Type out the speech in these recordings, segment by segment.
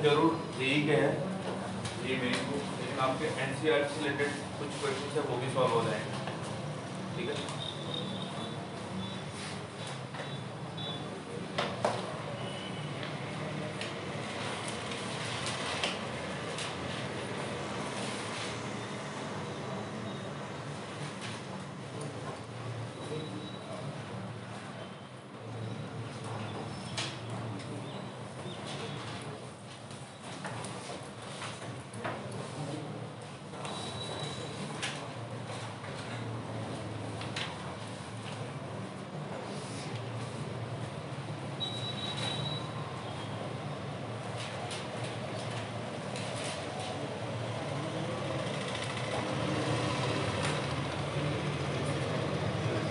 जरूर यही के हैं ये मेन को, लेकिन आपके एनसीईआरटी से रिलेटेड कुछ क्वेश्चन है वो भी सॉल्व हो जाएंगे, ठीक है।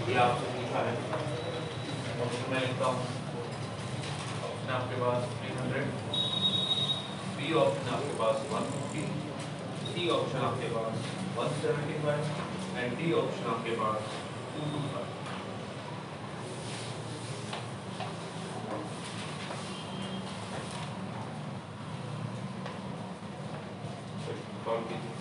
ये आपसे पूछा है और मैं लिखता हूँ ऑप्शन आपके पास 300, बी ऑप्शन आपके पास 150, सी ऑप्शन आपके पास 175 एंड डी ऑप्शन आपके पास 225। सॉल्व कीजिए।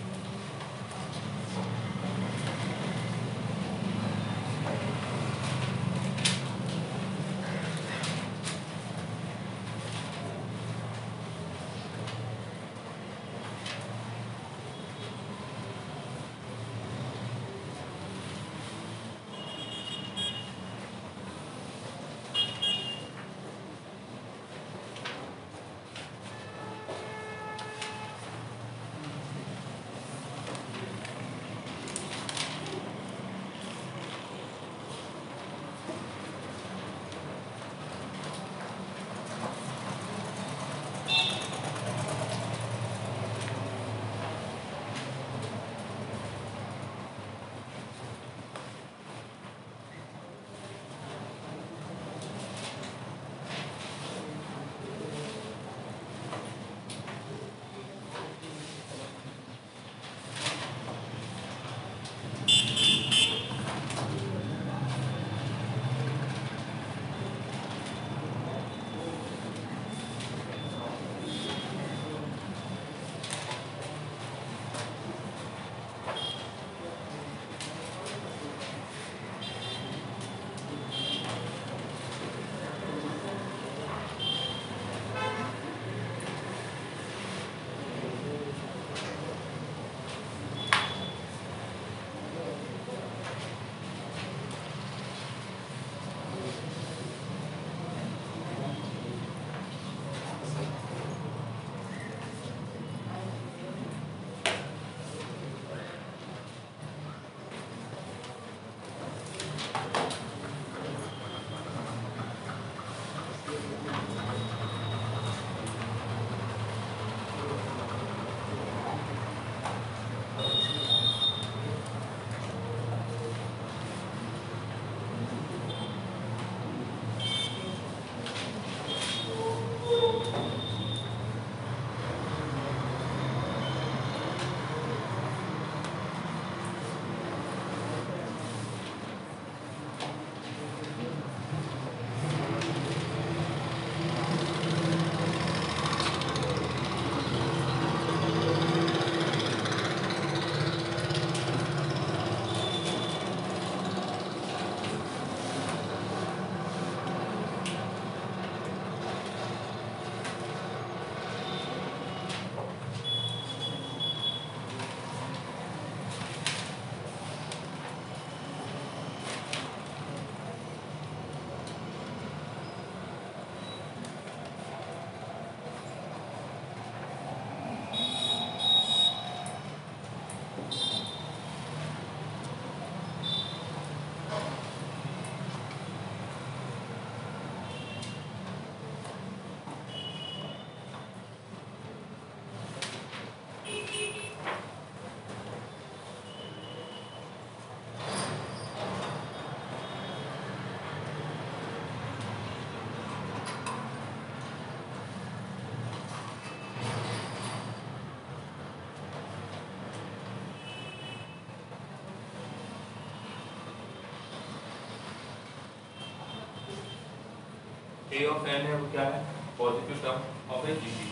ए ऑफ एन है वो क्या है, positive term of A GT.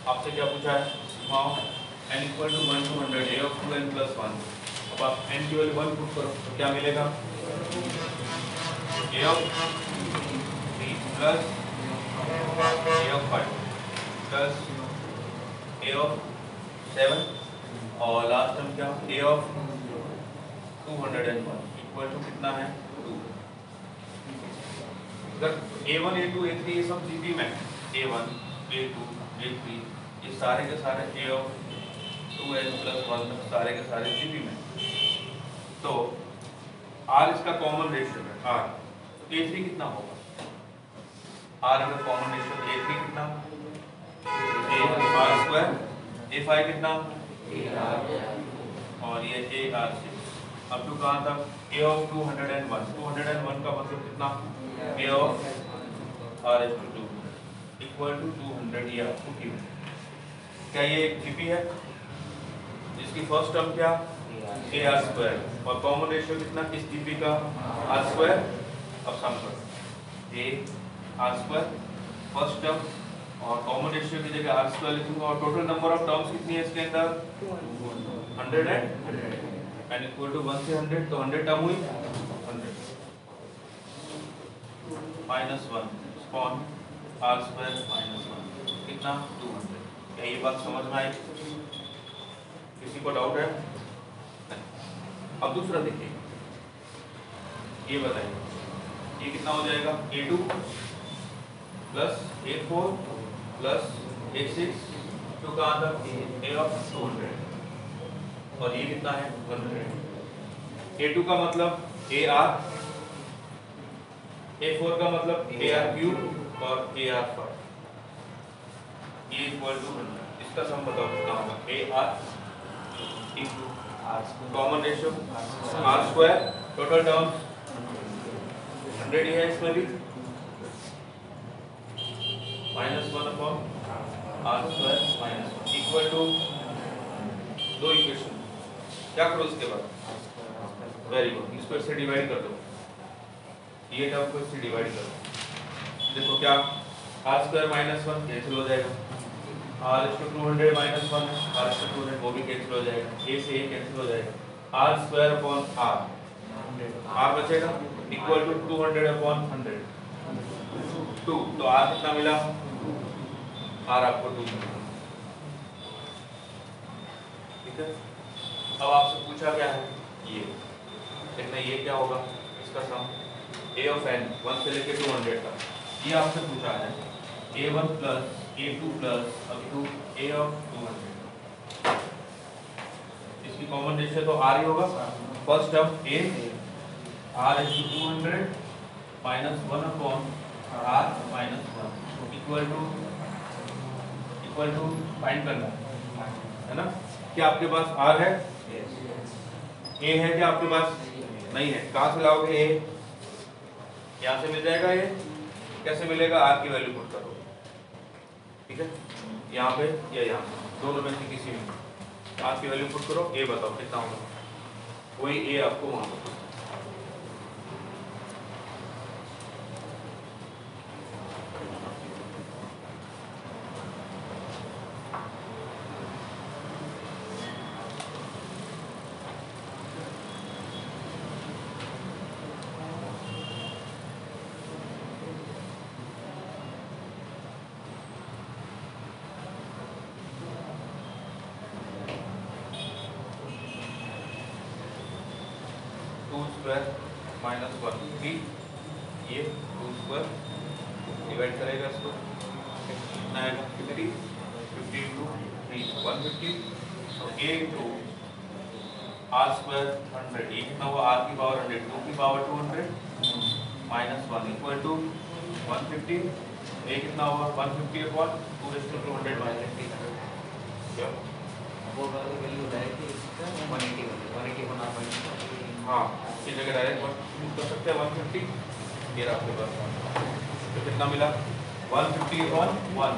आपसे क्या पूछा है, n equal to 1 to 100 a of 2n plus 1। अब आप n की वैल्यू 1 पुट करो तो क्या मिलेगा, a of 3 plus a of 5 plus a of 7 और लास्ट टर्म क्या, a of 201 इक्वल टू कितना है 2। अगर a1 a2 a3 ये सब जीपी में a1 a2 a3 ये सारे के सारे a of 2n plus 1 तक सारे के सारे जीपी में, तो r इसका कॉमन रेशियो है r, तो a3 कितना होगा, r अगर कॉमन रेशियो तो a3 कितना a r स्क्वायर, a5 कितना और ये a r6 अब टू कहाँ तक, a of 201 का मतलब कितना, a of r is to 2 equal to 200 ये आपको गिवन। क्या ये एक जीपी है जिसकी फर्स्ट टर्म क्या a r स्क्वायर और कॉमन रेशियो कितना किस जीपी का r स्क्वायर। अब सम करो a r square first term और कॉमन रेशियो की जगह r स्क्वायर लिखूंगा और टोटल नंबर ऑफ टर्म्स कितनी है इसके अंदर 100 एंड इक्वल टू 1 से 100 तो 100 टर्म हुई 100 minus 1 spawn r square minus 1 कितना 200। क्या ये बात समझ में आई, किसी को डाउट है? अब दूसरा देखिए, ये बताइए ये कितना हो जाएगा a2 plus a4 plus a6 तो कहाँ तक a of 200 और ये कितना है 100। a2 का मतलब ar, a4 का मतलब ar क्यूब और ar 5 ये इक्वल टू 100। इसका सम बताओ कितना होगा ar into common ratio r square total terms 100 ही है इसमें भी minus 1 upon r square minus 1 equal to दो इक्वेशन। क्या करो इसके बाद, वेरी गुड, इसको इससे डिवाइड कर दो, ये टर्म को इससे डिवाइड कर दो। देखो क्या r स्क्वायर माइनस 1 कैंसिल हो जाएगा, r is to 200 minus 1 r is to 200 वो भी कैंसिल हो जाएगा, a से a कैंसिल हो जाएगा, r स्क्वायर अपॉन r बचेगा इक्वल टू 200 अपॉन 100 2 तो r कितना मिला, r आपको 2 मिला। ठीक है, अब आपसे पूछा क्या है ये देखना, ये क्या होगा इसका सम a of n 1 से लेके 200 तक, ये आपसे पूछा है a1 plus a2 plus up to a of 200। इसकी कॉमन रेशियो तो r ही होगा, first term a r is to 200 minus 1 upon r minus 1 equal to find करना है ना। क्या आपके पास r है, a है क्या आपके पास, नहीं है, कहाँ से लाओगे a, यहाँ से मिल जाएगा a, कैसे मिलेगा r की वैल्यू पुट करो, ठीक है, यहाँ पे या यहाँ दोनों में से किसी में r की वैल्यू पुट करो, a बताओ कितना होगा, वही a आपको वहाँ पर 2 स्क्वायर माइनस 1 3 ये 2 स्क्वायर डिवाइड करेगा इसको कितना आएगा 50 50 इंटू 3 150 तो a इंटू r स्क्वायर 100 ये कितना हुआ r की पावर 100 2 की power 200 minus 1 equal to 150 a कितना हुआ 150 अपॉन 2 रेज़ टू 200 माइनस 300 क्या वो वाली वैल्यू डायरेक्टली इसका 180 बना पाएंगे। हाँ इस जगह डायरेक्ट कर सकते हैं 150 ये रहा आपके पास तो कितना मिला 150 ऑन 1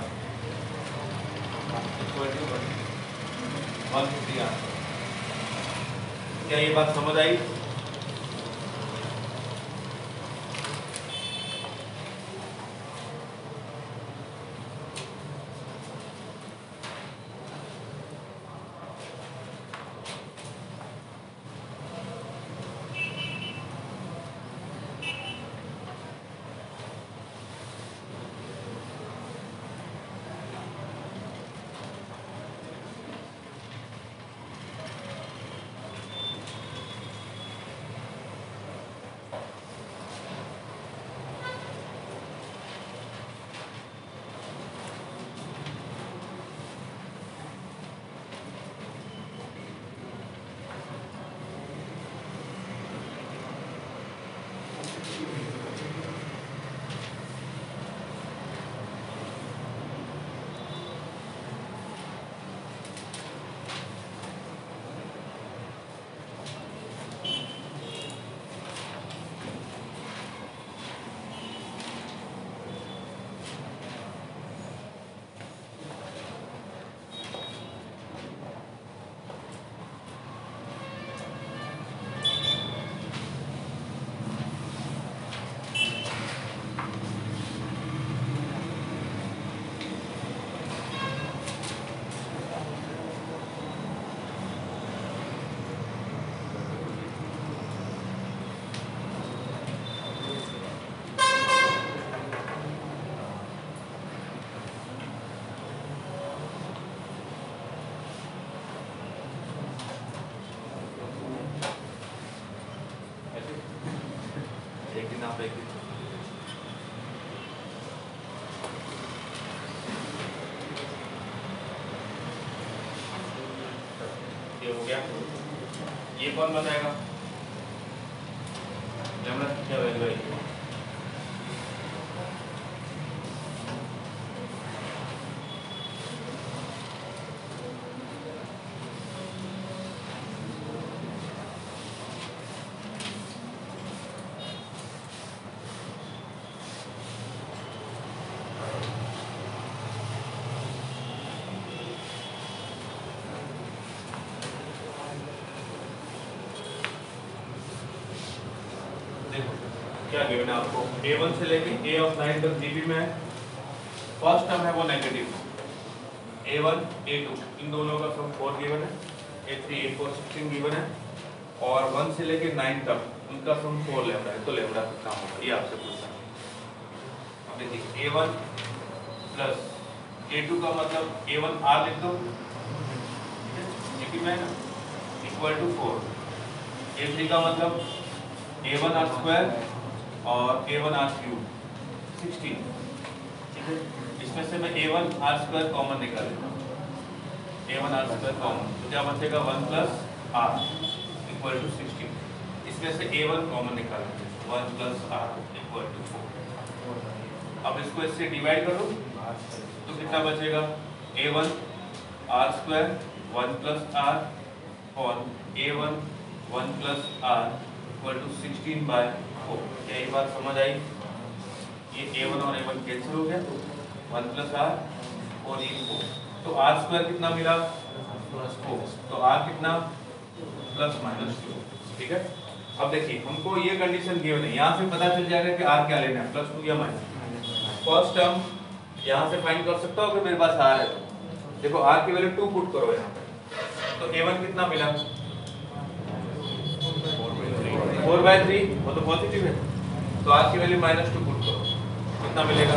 इक्वल टू 150 आंसर। क्या ये बात समझ आई? पे ये हो गया। ये कौन बताएगा लैम्डा क्या वैल्यू है? क्या गिवन है आपको? A1 से लेके A ऑफ 9 तक जीबी में है। फर्स्ट टर्म है वो नेगेटिव, A1 A2 इन दोनों का सम 4 गिवन है, A3 A4 16 गिवन है, और 1 से लेके 9 तक उनका सम 4 लैम्डा है। तो लैम्डा कितना होगा ये आपसे पूछा है। अब देखिए A1 प्लस A2 का मतलब A1 R लिख दो, जीबी में ना, इक्वल टू 4। A3 का मतलब A1 R स्क्वायर और A1 R क्यूब 16, ठीक है। इसमें से मैं A1 R स्क्वायर कॉमन निकाल लेता हूँ, A1 R स्क्वायर कॉमन, तो क्या बचेगा 1 प्लस R इक्वल टू 16। इसमें से A1 कॉमन निकाल लेते हैं, 1 प्लस R इक्वल टू 4। अब इसको इससे डिवाइड करो तो कितना बचेगा? A1 R square 1 plus R और A1 1 plus R equal to 16/4। क्या ये बात समझ आई? ये A1 और A1 कैंसिल हो गया, 1 प्लस R और ये 4, तो R स्क्वायर कितना मिला? प्लस 4, तो R कितना? प्लस माइनस 2, ठीक है। अब देखिए हमको ये कंडीशन गिवन है, यहाँ से पता चल जाएगा कि R क्या लेना है, प्लस 2 या माइनस। फर्स्ट टर्म यहाँ से फाइंड कर सकता हो कि मेरे पास R है, तो देखो R की वैल्यू 2 पुट करो यहाँ पे, तो A1 कितना मिला? 4/3, वो तो पॉजिटिव है, तो R की वैल्यू -2 पुट करो, कितना मिलेगा?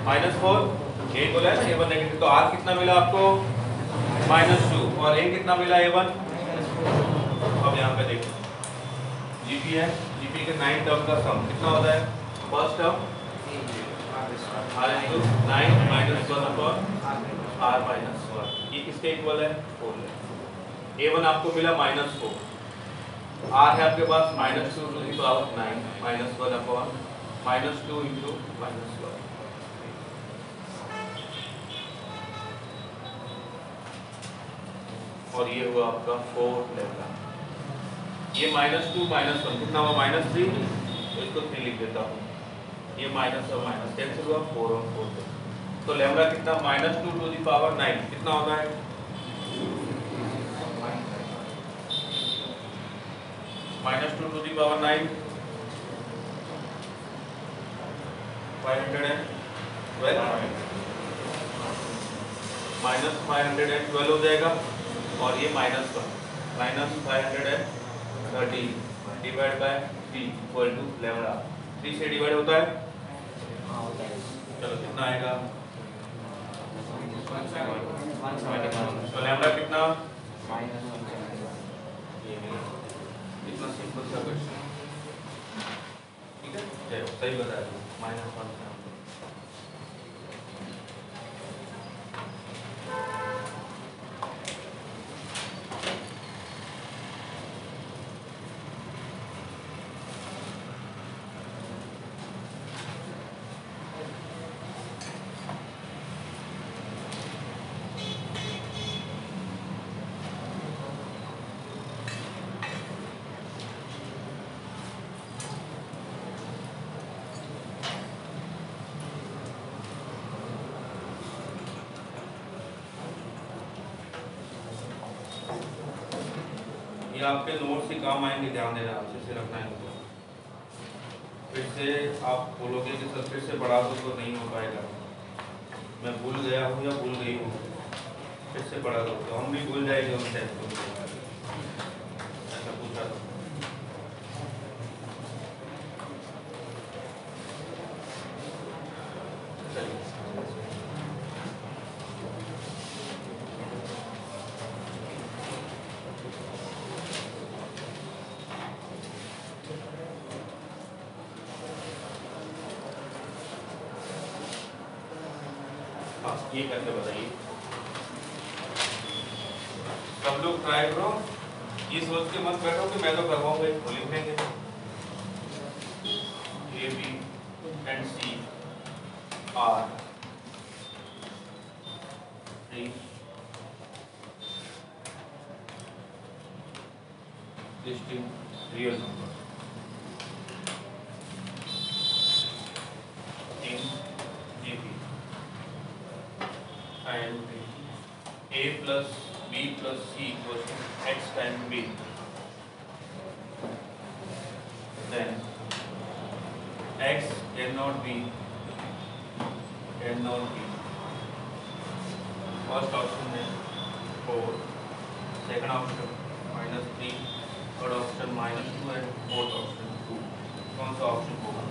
-4। A बोला है ना A1 नेगेटिव, तो R कितना मिला आपको? -2, और A कितना मिला A1? अब यहाँ पे देखो GP है, GP के 9 टर्म का सम कितना होता है? First term R into 9 - 1 upon R - 1, ये किसके इक्वल है? 4 है। A1 आपको मिला -4, R है आपके पास -2 to the power 9 - 1 upon -2 into -1, और ये हुआ आपका 4 लैम्डा। ये -2 -1 कितना हुआ? -3, तो इसको 3 लिख देता हूँ। ये माइनस और माइनस कैंसिल हुआ, 4 और 4, तो लैम्डा कितना? -2 to the power 9 कितना होता है? -2 to the power 9 512 -512 हो जाएगा, और ये -1 -530 divide by 3 equal to lambda. 3 से डिवाइड होता है, चलो कितना आएगा? तो लैम्डा कितना? इतना सिंपल सा क्वेश्चन, ठीक है, चलो सही बताया -1। ये आपके नोट्स ही काम आएंगे, ध्यान देना, अच्छे से रखना है इनको। फिर से आप बोलोगे कि सर फिर से पढ़ा दो तो नहीं हो पाएगा, मैं भूल गया हूँ या भूल गई हूँ, फिर से पढ़ा दो तो हम भी भूल जाएंगे उन टाइम को, ऐसा पूछा था। ये कैसे बताइए? सब लोग ट्राई करो, ये सोच के मत बैठो कि मैं तो करवाऊंगा, इसको लिख देंगे। A B and C are distinct real numbers in GP, and A plus B plus C equals to X times B, then X cannot be first option है 4, second option -3, third option -2 and fourth option 2। कौन सा option होगा?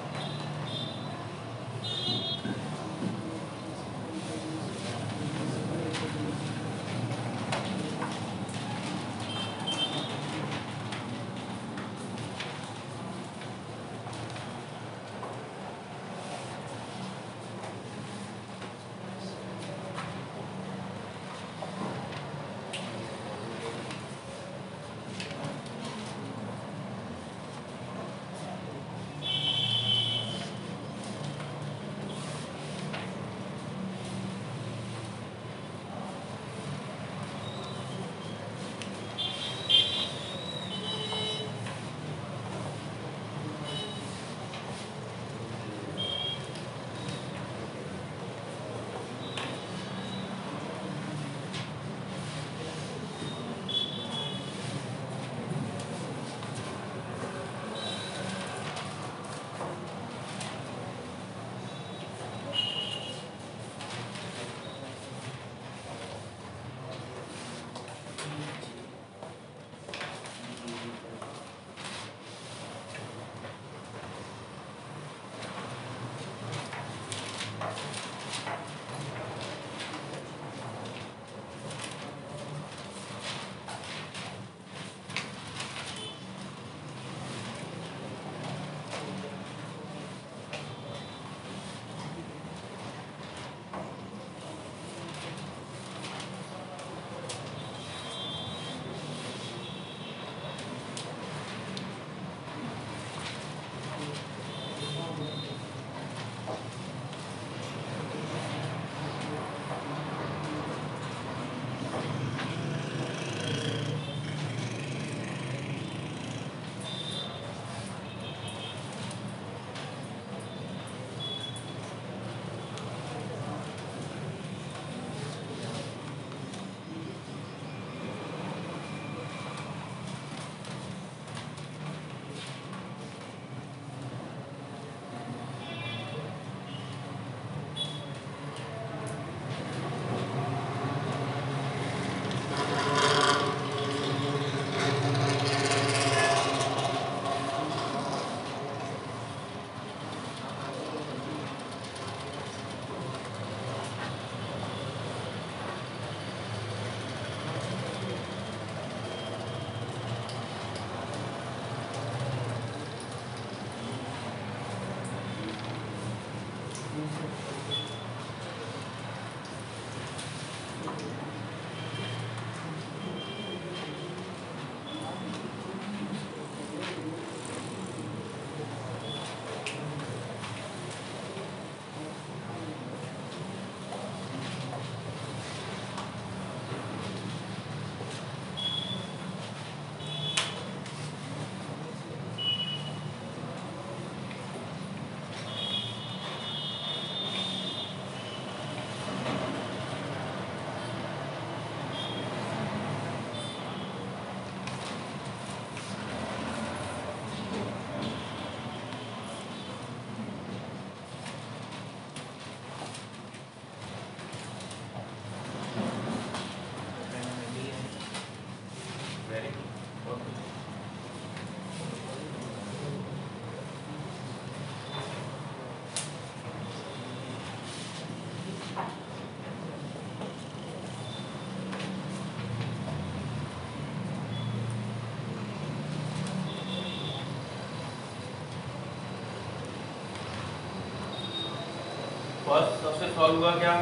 First सबसे solve हुआ क्या?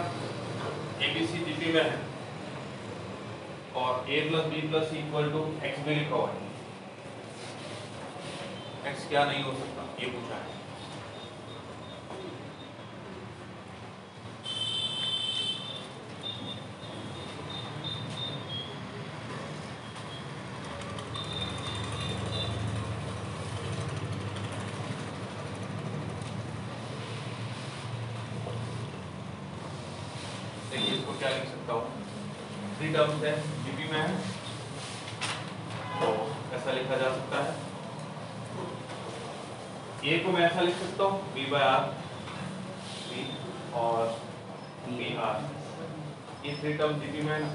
ABC GP में है और A plus B plus equal to X भी लिखा हुआ है। एक्स क्या नहीं हो सकता ये पूछा है। देखिए इसको क्या लिख सकता हूँ, 3 टर्म्स है जीपी में है तो ऐसा लिखा जा सकता है। ए को मैं ऐसा लिख सकता हूँ बी बाय आर बी और बी आर, ये 3 टर्म जीपी में है ना,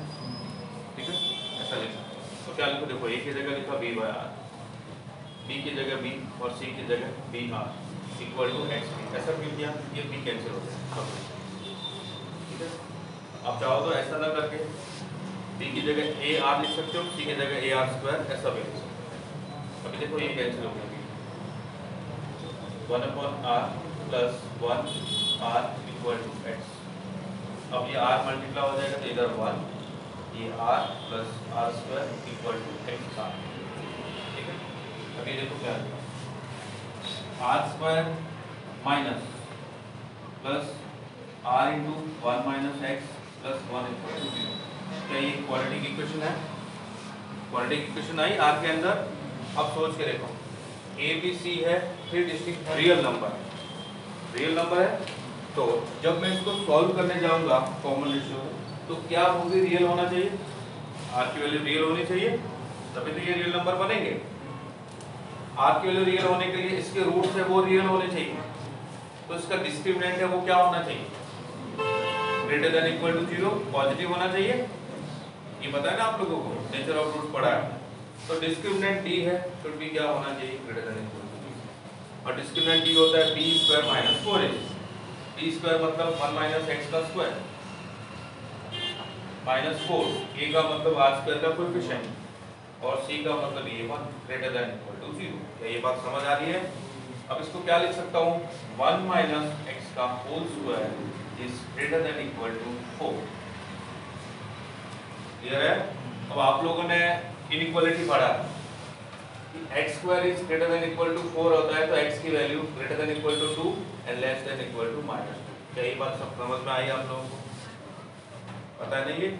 ठीक है ऐसा लिख सकते हैं। तो क्या लिखो, देखो ए की जगह लिखा बी बाय आर, बी की जगह बी और सी की जगह B R equal to X B, ऐसा क्यों किया, ये बी कैंसिल हो जाए, ठीक है। आप चाहो तो ऐसा ना करके बी की जगह ए आर लिख सकते हो, सी की जगह ए आर स्क्वायर ऐसा भी लिख सकते हो। अभी देखो ये कैंसिल हो गया, 1/r plus 1r equal to x. अब ये r मल्टीप्लाई हो जाएगा तो इधर 1, ये r plus r square equal to X, ठीक है। अभी देखो क्या है, r square minus plus r into 1 minus X plus 1 equal to 0। क्या ये क्वाड्रेटिक इक्वेशन है? क्वाड्रेटिक इक्वेशन आई r के अंदर। अब सोच के देखो, ए बी सी है, फिर डिस्टिंक्ट रियल नंबर है, तो जब मैं इसको सॉल्व करने जाऊंगा कॉमन रेशियो तो क्या होगी, रियल होना चाहिए, आर की वैल्यू रियल होनी चाहिए, तभी तो ये रियल नंबर बनेंगे। आर की वैल्यू रियल होने के लिए इसके रूट्स है वो रियल होने चाहिए, तो इसका डिस्क्रिमिनेंट है वो क्या होना चाहिए, greater than equal to 0, positive होना चाहिए। ये पता है ना आप लोगों को, नेचर ऑफ रूट पढ़ा है। तो डिस्क्रिमिनेंट डी है, शुड बी क्या होना चाहिए, ग्रेटर देन इक्वल टू 0। और डिस्क्रिमिनेंट डी होता है b square minus 4ac। b square मतलब 1 माइनस x का स्क्वायर माइनस 4, a का मतलब r स्क्वायर का कोएफिशिएंट और c का मतलब ये 1 ग्रेटर देन इक्वल टू 0। क्या ये बात समझ आ रही है? अब इसको क्या लिख सकता हूँ, 1 माइनस x का whole square is greater than equal to 4। Clear है? अब आप लोगों ने इनइक्वालिटी पढ़ा, x square is greater than equal to 4 होता है तो x की value greater than equal to 2 and less than equal to -2। क्या ये बात सब समझ में आई आप लोगों को? पता है नहीं ये?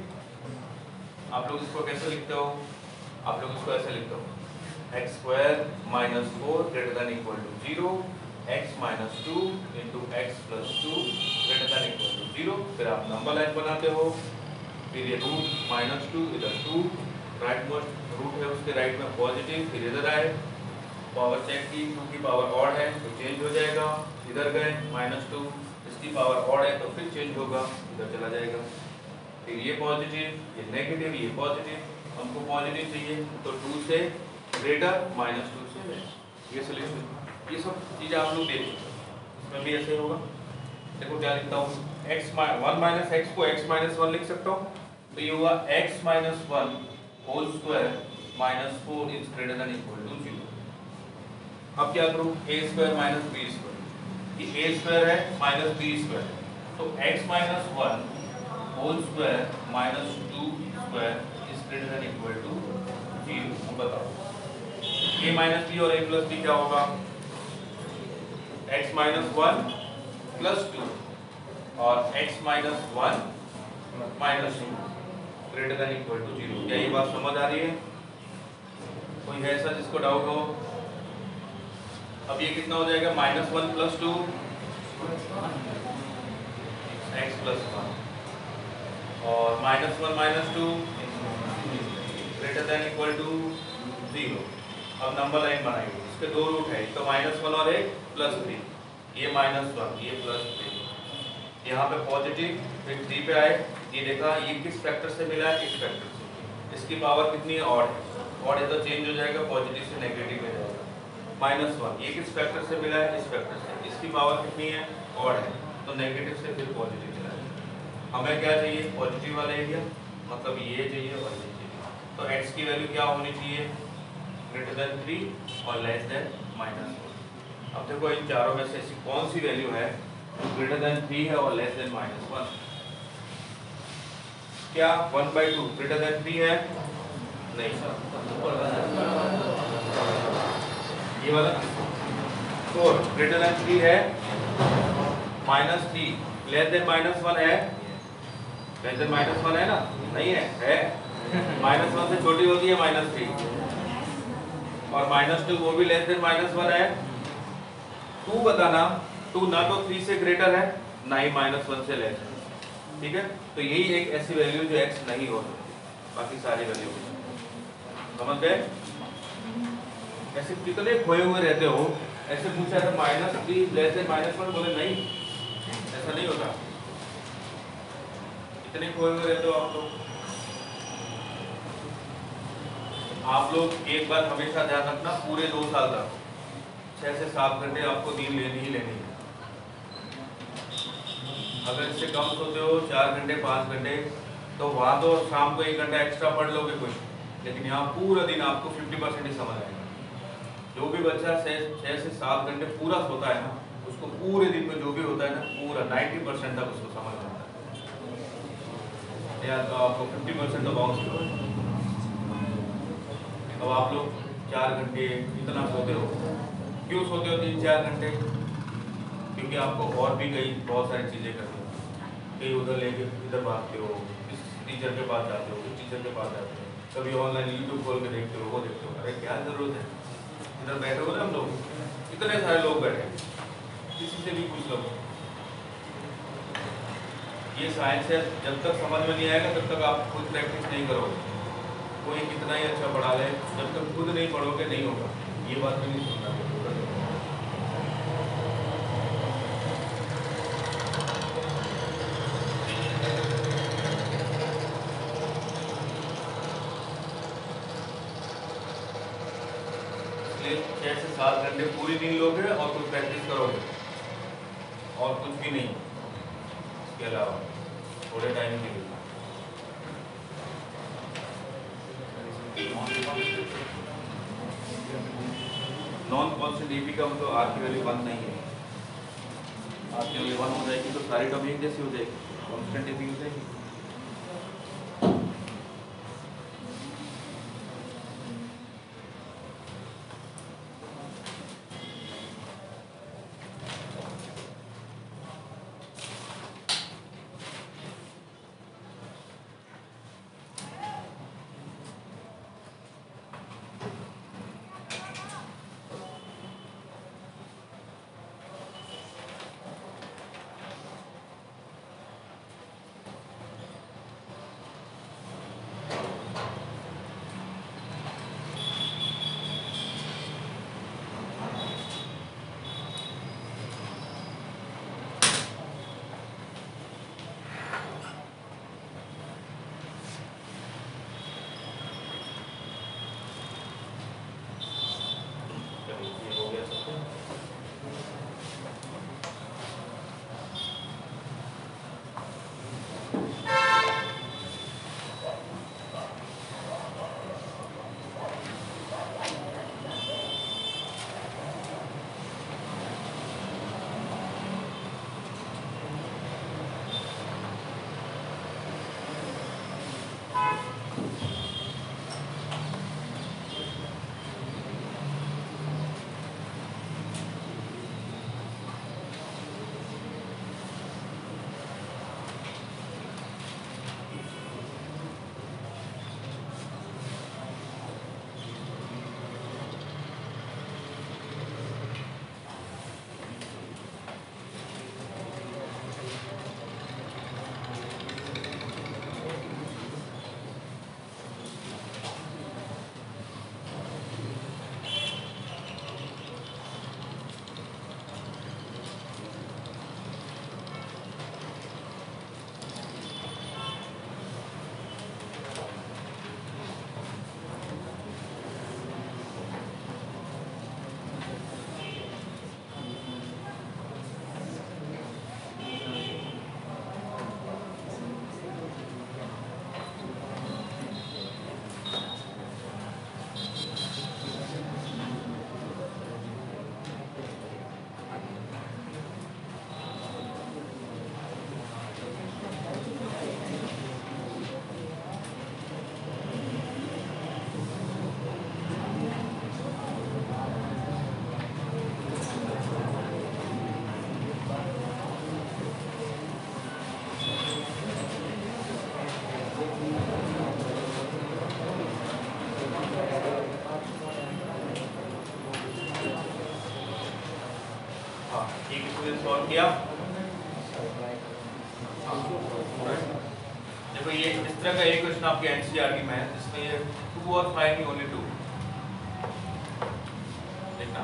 आप लोग इसको कैसे लिखते हो? आप लोग इसको ऐसे लिखते हो, x square minus 4 greater than equal to 0, x minus 2 into X plus 2 greater than equal to 0। फिर आप नंबर लाइन बनाते हो, फिर ये रूट माइनस 2 इधर 2, राइट मोस्ट रूट है उसके राइट में पॉजिटिव, फिर इधर आए पावर चेक की, 2 की पावर ऑड है तो चेंज हो जाएगा, इधर गए -2, इसकी पावर ऑड है तो फिर चेंज होगा, इधर चला जाएगा, फिर ये पॉजिटिव, ये नेगेटिव, ये पॉजिटिव, हमको पॉजिटिव चाहिए तो 2 से ग्रेटर -2 से लेस। ये सॉल्यूशन, ये सब चीज़ें आप लोग देखो, इसमें भी ऐसे होगा। देखो क्या लिखता हूँ, 1 माइनस एक्स को x माइनस 1 लिख सकता हूँ, तो ये हुआ x minus 1 whole square minus 4 is greater than equal to 0। अब क्या करूँ, a square minus b square, ये a स्क्वायर है माइनस b स्क्वायर, तो x minus 1 whole square minus 2 square is greater than equal to 0। अब बताओ a minus b और a plus b क्या होगा, x माइनस 1 प्लस 2 और x minus 1 minus 2 greater than equal to 0। क्या ये बात समझ आ रही है? कोई है ऐसा जिसको डाउट हो? अब ये कितना हो जाएगा, -1 प्लस 2 x प्लस 1 और -1 minus 2 greater than equal to 0। अब नंबर लाइन बनाएंगे, इसके दो रूट है, तो -1 और एक +3, ये -1 ये +3, यहाँ पे पॉजिटिव फिर 3 पे आए, ये देखा ये किस फैक्टर से मिला है, इस फैक्टर से, इसकी पावर कितनी है, ऑड है तो चेंज हो जाएगा, पॉजिटिव से नेगेटिव में जाएगा, -1 ये किस फैक्टर से मिला है, इस फैक्टर से, इसकी पावर कितनी है, ऑड है तो नेगेटिव से फिर पॉजिटिव चला जाएगा। हमें क्या चाहिए, पॉजिटिव वाला एरिया, मतलब ये चाहिए और ये चाहिए, तो x की वैल्यू क्या होनी चाहिए, ग्रेटर देन 3 और लेस देन -1। अब देखो इन चारों में से ऐसी कौन सी वैल्यू है ग्रेटर देन 3 है और लेस देन -1, क्या 1/2 ग्रेटर देन 3 है? नहीं, ये वाला 4 ग्रेटर देन 3 है, -3 लेस देन -1 है, लेस देन -1 है ना? नहीं है -1 से छोटी होती है -3, और -2 वो भी लेस देन -1 है। 2 बताना, 2 ना तो 3 से ग्रेटर है ना ही -1 से लेस है, ठीक है? तो यही एक ऐसी वैल्यू जो x नहीं हो सकती, बाकी सारी वैल्यू समझ गए? ऐसे कितने खोए हुए रहते हो, ऐसे पूछा है -3 लेस देन -1, बोले नहीं, ऐसा नहीं होता। कितने खोए हुए रहते हो आप लोग? आप लोग एक बात हमेशा ध्यान रखना, पूरे 2 साल तक 6 से 7 घंटे आपको नींद लेनी ही लेनी है। अगर इससे कम सोते हो 4 घंटे 5 घंटे, तो वहाँ तो शाम को 1 घंटा एक्स्ट्रा पढ़ लोगे कुछ, लेकिन यहाँ पूरा दिन आपको 50% ही समझ आएगा। जो भी बच्चा 6 से 7 घंटे पूरा सोता है ना, उसको पूरे दिन में जो भी होता है ना, पूरा 90% तक उसको समझ आता है, या तो आपको 50% तो बाउंस करो। अब आप लोग 4 घंटे इतना सोते हो, क्यों सोते हो 3-4 घंटे? क्योंकि आपको और भी कई बहुत सारी चीज़ें करनी है, कहीं उधर लेके इधर भागते हो, इस टीचर के पास जाते हो, इस टीचर के पास जाते हो, कभी ऑनलाइन यूट्यूब खोल के देखते हो, वो देखते हो। अरे क्या ज़रूरत है, इधर बैठे हो ना हम लोग, इतने सारे लोग बैठे, किसी से भी पूछ लो। ये साइंस है, जब तक समझ में नहीं आएगा तब तक आप खुद प्रैक्टिस नहीं करोगे। कोई कितना ही अच्छा पढ़ा ले, जब तक खुद नहीं पढ़ोगे नहीं होगा। ये बात भी नहीं सुनना है। इसलिए 6 से 7 घंटे पूरी नींद लोगे और कुछ प्रैक्टिस करोगे, और कुछ भी नहीं इसके अलावा, थोड़े टाइम के लिए। नॉन कॉन्स्टेंट ईपी का मतलब आर की वैल्यू 1 नहीं है। आर की वैल्यू 1 हो जाएगी तो सारी टर्म एक जैसी हो जाएगी, कॉन्स्टेंट ईपी हो जाएगी। ए की वजह से सॉल्व किया। देखो ये इस तरह का एक क्वेश्चन आपके एनसीईआरटी में है जिसमें ये 2 और 5 की ओनली 2 देखना।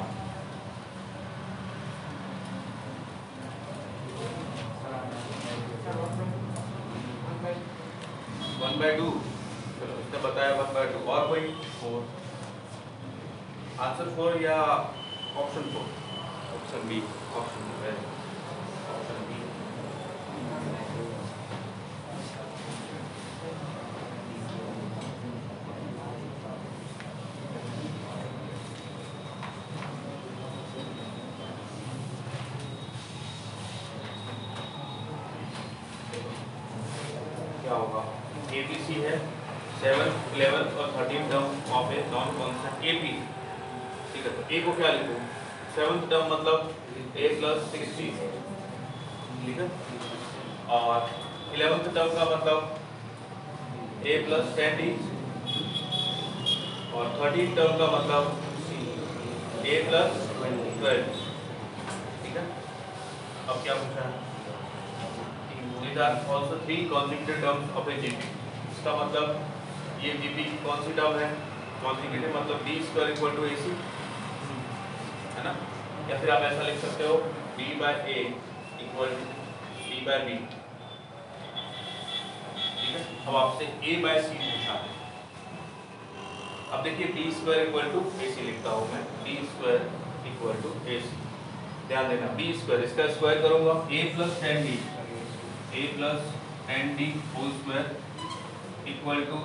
वन बाय टू, चलो इसने बताया 1/2 और कोई 4, आंसर 4 या option 4? Option B, option B, option B. क्या होगा? एबीसी है 7, 11 और 13 term of a non constant AP. ठीक है, तो ए को क्या लिखूं? 7th टर्म मतलब a + 60, ठीक है, और 11th टर्म का मतलब a + 10d, और 13th टर्म का मतलब a + 12। ठीक है, अब क्या पूछा है? These are also 3 consecutive terms of a GP। इसका मतलब ये GP कौन सी टर्म है? consecutive मतलब b² = AC, है ना? या फिर आप ऐसा लिख सकते हो b/a = b/b। ठीक है, अब आपसे a/c पूछा है। अब देखिए b² = AC लिखता हूँ मैं, b² = AC। ध्यान देना, b², इसका स्क्वायर करूंगा a + 10d, a + 10d whole square equal to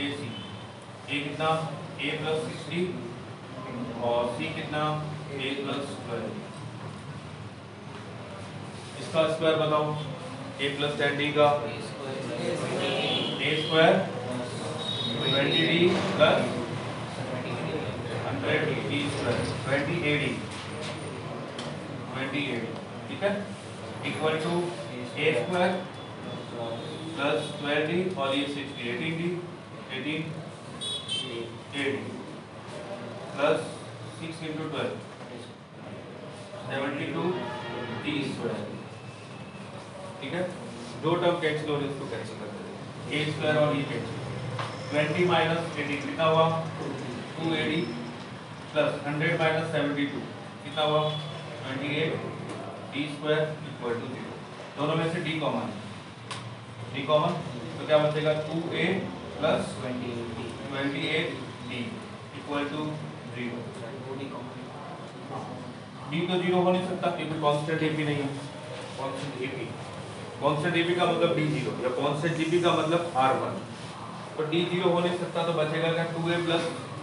AC। a कितना? a + 60 और c कितना? a + 12। इसका स्क्वायर बताओ, a + 10d का a² 20d + 100d², 20AD, ठीक है, इक्वल टू a² + 12d और ये 60, 18d, 18AD + 6 × 12, 72d²। ठीक है, दो टर्म कैंसिल हो रहे, इसको कैंसिल कर देते हैं, a² और ये कैंसिल। 20 - 18 कितना हुआ? 2AD + 100 - 72 कितना हुआ? 28d² = 0। दोनों में से d कॉमन, d कॉमन, तो क्या बचेगा? 2a + 28d = 0। d तो 0 हो नहीं सकता क्योंकि कांस्टेंट एपी नहीं है। कांस्टेंट एपी का मतलब d0 या कांस्टेंट जीपी का मतलब r1, तो d0 हो नहीं सकता, तो बचेगा क्या? 2a +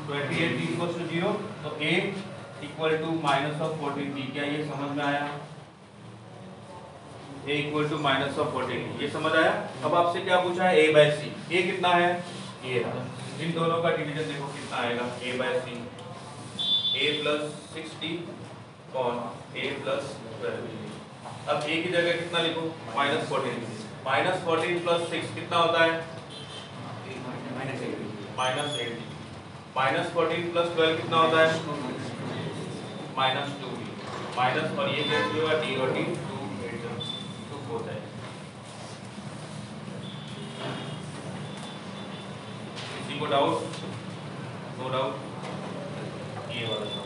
28d = 0, तो a = -14d। क्या ये समझ में आया? a = -14d, ये समझ आया? अब आपसे क्या पूछा है? a/c। a कितना है? ये रहा। इन दोनों का डिवीजन देखो कितना आएगा? a/c, a + 60 और a + 12। अब a की जगह कितना लिखो? -14। -14 + 6 कितना होता है? -8। -14 + 12 कितना होता है? -2d। माइनस और ये कैंसिल होगा, d और d 2 हो जाएगा। किसी को डाउट? नो डाउट, ये वाला doubt.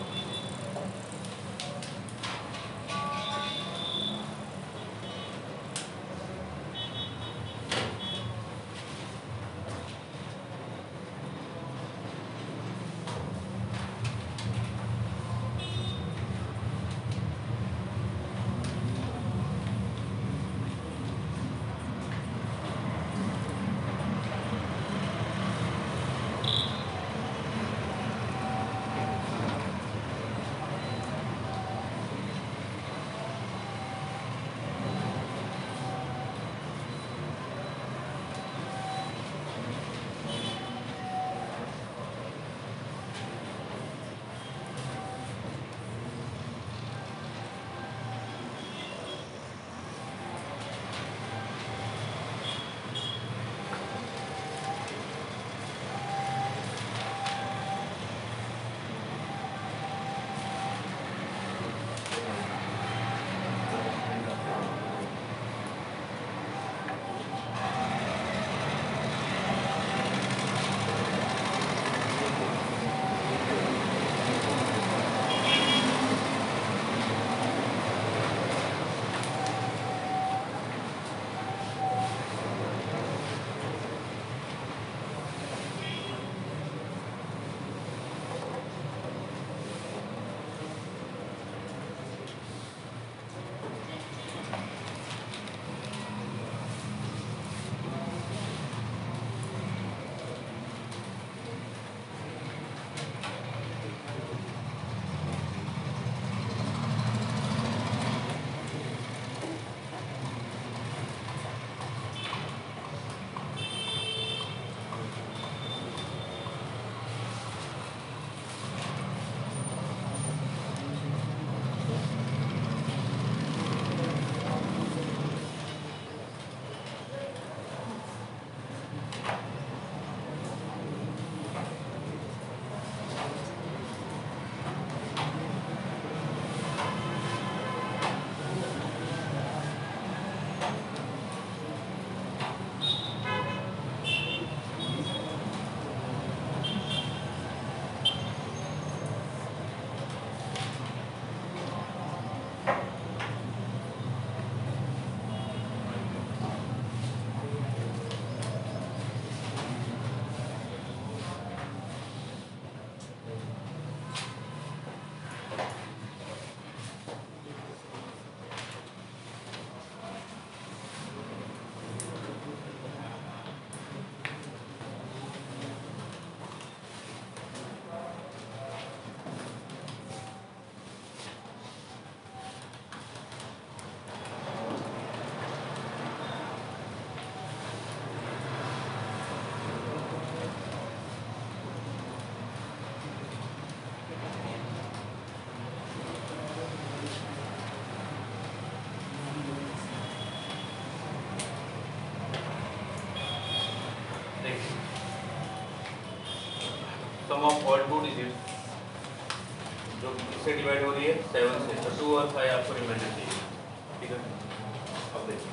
Of all two digit जो किससे डिवाइड हो रही है 7 से, तो 2 और 5 आपको रिमाइंडर चाहिए, ठीक है। अब देखिए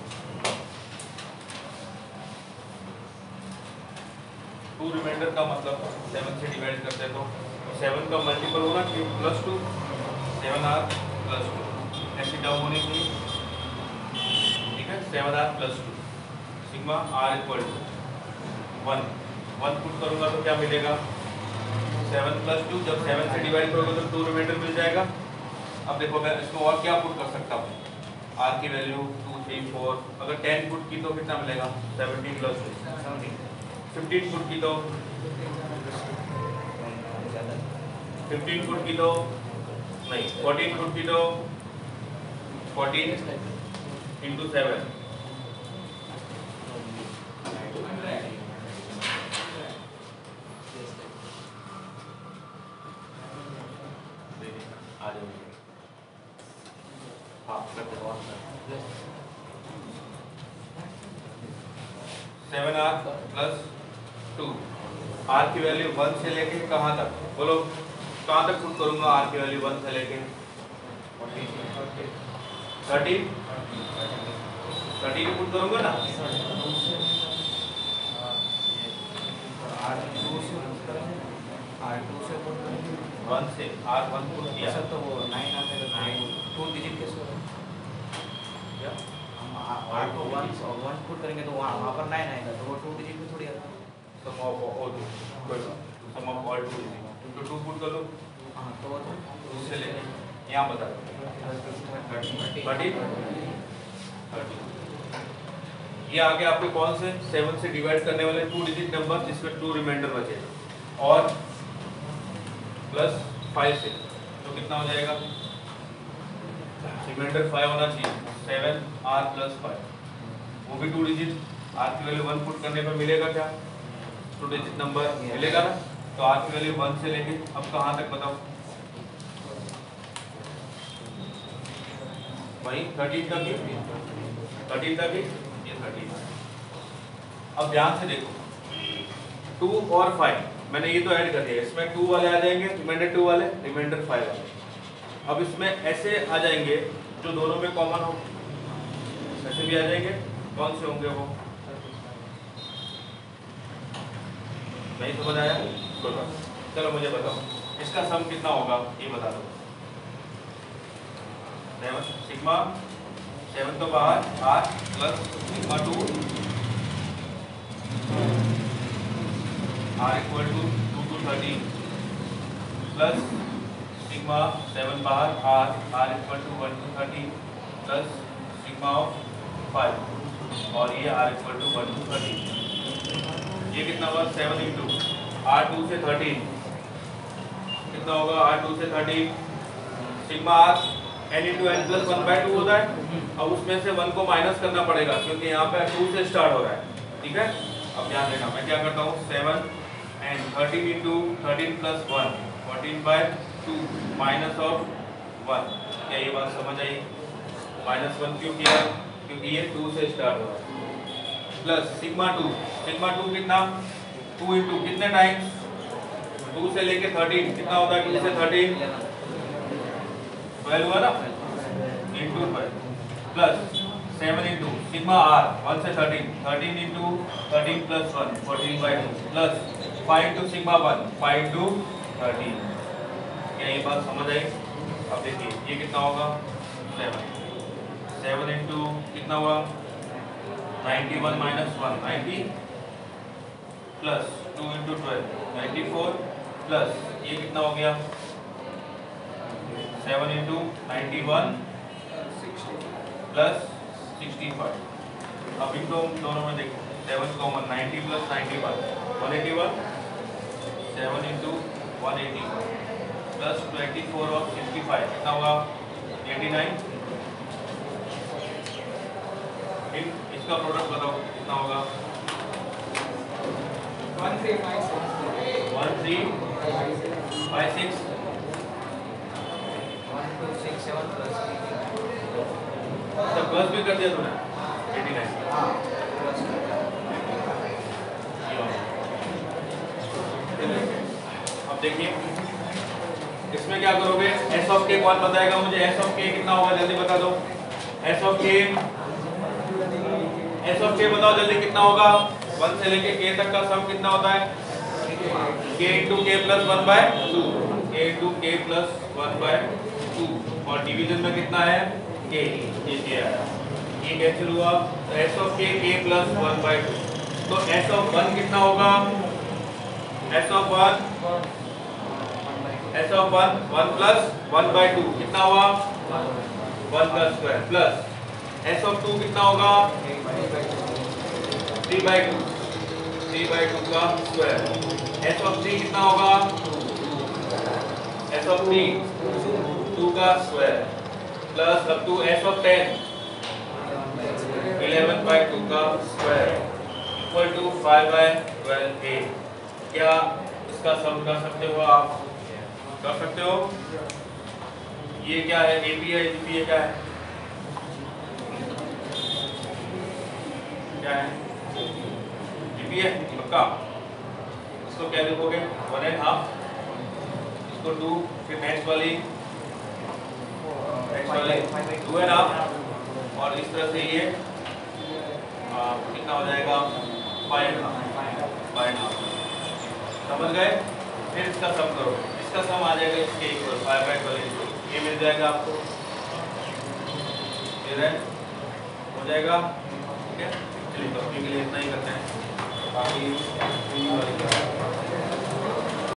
2 रिमाइंडर का मतलब 7 से डिवाइड करते हैं तो 7 का मल्टीपल होना चाहिए +2, 7r +2 ऐसी टर्म होनी चाहिए, ठीक है। 7r +2 sigma r equal to 1 put करूंगा तो क्या मिलेगा 7 + 2, जब 7 से डिवाइड करोगे तो 2 रिमाइंडर मिल जाएगा। अब देखो मैं इसमें और क्या पुट कर सकता हूँ, r की वैल्यू 2 3 4, अगर 10 पुट की तो कितना मिलेगा 17 + 2, 15 पुट की तो 15 पुट की तो नहीं, 14 पुट की तो 14 × 7 7r + 2, r की वैल्यू 1 से लेके कहाँ तक, बोलो कहाँ तक पुट करूंगा r की वैल्यू 1 से लेके 30 की पुट करूंगा ना, R2 से 1 से r1 पुट किया सर, तो वो 9 आते तो 9 2 डिजिट कैसे होगा? क्या R को 1 पुट करेंगे तो वहाँ पर 9 आएगा, तो वो 2 डिजिट में थोड़ी आता है। सम ऑफ ऑल टू, कोई बात, सम ऑफ ऑल टू तो 2 पुट कर लो, हाँ, तो 2 से लेके यहाँ बता दो 30 ये आगे आपके कौन से 7 से डिवाइड करने वाले 2 डिजिट नंबर जिसमें 2 रिमाइंडर बचे और +5 से, तो कितना हो जाएगा रिमाइंडर 5 होना चाहिए, 7r + 5, वो भी 2 डिजिट, r की वैल्यू 1 पुट करने पर मिलेगा क्या 2 डिजिट नंबर मिलेगा ना, तो r की वैल्यू 1 से लेके अब कहाँ तक बताओ, वही 13 तक ही, 13 तक ही, ये 13। अब ध्यान से देखो 2 और 5 मैंने ये तो ऐड कर दिया, इसमें 2 वाले आ जाएंगे, रिमाइंडर 2 वाले, रिमाइंडर 5 वाले। अब इसमें ऐसे आ जाएंगे जो दोनों में कॉमन हो, ऐसे भी आ जाएंगे, कौन से होंगे वो नहीं समझ आया, चलो मुझे बताओ इसका सम कितना होगा ये बता दो। 7 सिग्मा 7 तो बाहर r + sigma 2 r = 2 to 13 plus sigma 7 बाहर r = 1 to 13 plus sigma of 5 और ये r = 1 to 13, ये कितना हुआ 7 × r2 से 13 कितना होगा, r2 से 13 सिग्मा r n × n + 1/2 होता है। अब उसमें से 1 को माइनस करना पड़ेगा क्योंकि यहाँ पे 2 से स्टार्ट हो रहा है, ठीक है। अब ध्यान देना मैं क्या करता हूँ 7 and 13 × 13 + 1 14/2 माइनस ऑफ 1, क्या ये बात समझ आई, -1 क्यों किया क्योंकि ये 2 से स्टार्ट हो रहा है, प्लस सिग्मा 2 कितना 2 × कितने टाइम्स 2 से लेके 13 कितना होता है 2 से 13 12 हुआ ना, × 12 प्लस 7 × सिग्मा r 1 से 13 13 × 13 + 1 14/2 प्लस 5 × सिग्मा 1 5 × 13, क्या ये बात समझ आई। अब देखिए ये कितना होगा 7 × कितना हुआ 91 - 1 90 प्लस 2 × 12 94 प्लस ये कितना हो गया 7 × 91 प्लस 65। अब इन दोनों में देखो 7 कॉमन 90 + 91 181 7 × 181 प्लस 24 और 65 कितना होगा 89, इसका प्रोडक्ट बताओ कितना होगा 1356 1267 प्लस अच्छा प्लस भी कर दिया तूने 89, हाँ प्लस अब देखिए इसमें क्या करोगे, एस ऑफ के कौन बताएगा मुझे, एस ऑफ के कितना होगा जल्दी बता दो, एस ऑफ के बताओ जल्दी कितना होगा, 1 से लेके k तक का सम कितना होता है, k into k plus 1/2, k into k plus 1/2 और डिवीजन में कितना है k, ये आया, ये कैंसिल हुआ, s of k k plus 1/2, तो s of 1 कितना होगा, s of 1 1 plus 1/2 कितना हुआ 1 का स्क्वायर प्लस s of 2 कितना होगा 3/2 का स्क्वायर, s of 3 कितना होगा s of 3 2 का स्क्वायर प्लस अब टू s of 10 11/2 का स्क्वायर इक्वल टू 5/12a। क्या इसका सम कर सकते हो आप, कर सकते हो, ये क्या है ab है, ab क्या है, क्या है ab है पक्का, इसको क्या लिखोगे 1.5, इसको 2, फिर नेक्स्ट वाली 2.5 और इस तरह से ये कितना हो जाएगा 5.5, समझ गए। फिर इसका सम करो, इसका सम आ जाएगा इसके इक्वल 5/12, ये मिल जाएगा आपको, ये हो जाएगा, ठीक है। चलिए तो अभी के लिए इतना ही करते हैं, बाकी